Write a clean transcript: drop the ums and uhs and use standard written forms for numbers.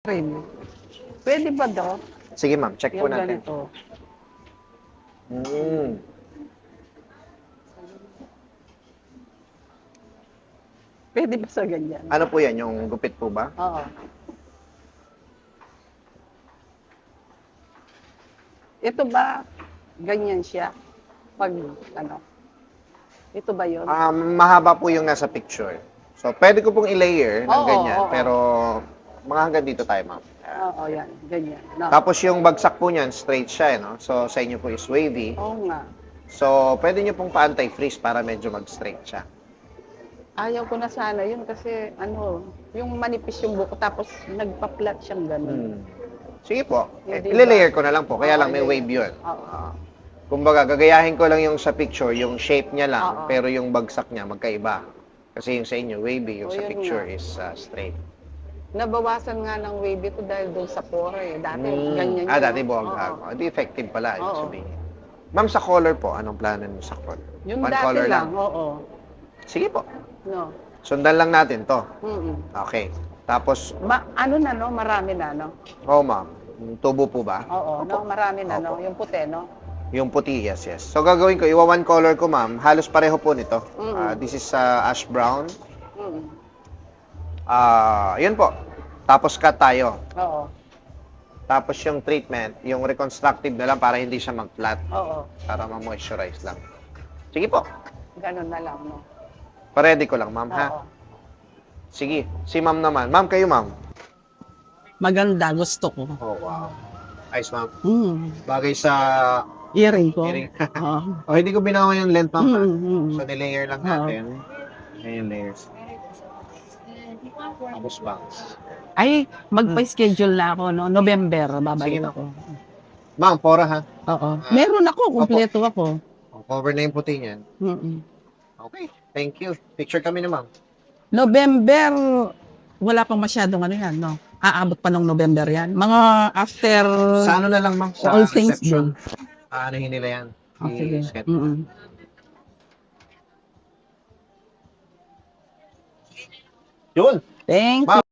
Rin. Pwede ba daw? Sige ma'am, check po Yung natin. ganito. Hmm. Pwede ba sa ganyan? Ano po yan? Yung gupit po ba? Oo. Ito ba, ganyan siya? Pag, ano? Ito ba yun? Mahaba po yung nasa picture. So, pwede ko pong i-layer ng Oo, ganyan. oo. Pero, mga hanggang dito tayo, ma'am. Oo, yan. Ganyan. No. Tapos yung bagsak po niyan, straight siya, no? So, sa inyo po is wavy. Oo nga. So, pwede nyo pong pa-anti-freeze para medyo mag-straight siya. Ayaw ko na sana yun kasi ano, yung manipis yung buko tapos nagpa-flat siyang ganun. Sige po. Hindi I-layer ba? ko na lang po. Kaya Oo, lang may layer. wave yun. Oo. Kumbaga, gagayahin ko lang yung sa picture, yung shape niya lang, Oo. pero yung bagsak niya magkaiba. Kasi yung sa inyo, wavy, yung O, sa yun picture nga. is straight. Nabawasan nga ng wave ito dahil doon sa pore. Dati ganyan yun. Dati no? buwag-hag. Oo. Di effective pala, ibig Oo. sabihin. Ma'am, sa color po, anong plano niyo sa color? Yung One dati color lang, oo. Sige po. No. Sundan lang natin to. Mm. Okay. Tapos, Ano na, no? Marami na, no? ma'am, yung tubo po ba? Oo, Opo. no? Marami na, no? Opo. Yung puti, no? Yung puti, yes, yes. So, gagawin ko, iwa one color ko, ma'am. Halos pareho po nito. This is ash brown. Mm. Yun po. Tapos cut tayo. Oo. Tapos yung treatment, yung reconstructive na lang para hindi siya mag-flat. Oo. Para ma-moisturize lang. Sige po. Ganun na lang, no? Pa-ready ko lang, ma'am, ha? Oo. Sige. Si ma'am naman. Ma'am, kayo, ma'am. Maganda, gusto ko. Oh, wow. Ayos, ma'am. Bagay sa Earring ko. earring. Oo. Hindi ko binawa yung length, ma'am. Ha? Mm. So, nilayer lang natin. Ayan yung layers. Tapos bangs. Ay, magpa-schedule na ako, no? November, Sige babalik na. ako. Ma'am, pora, ha? Oo. Meron ako, kumpleto ako. Cover na yung puti niyan. Mm. Okay. Thank you. Picture kami na, ma'am. November, wala pang masyadong ano yan, no? Aabot pa ng November yan. Mga after Sa ano na lang, ma'am? Sa All Saints reception. Day. Aanahin nila yan. Sige. I-set. Mm. Yun. Thank you. Ma'am,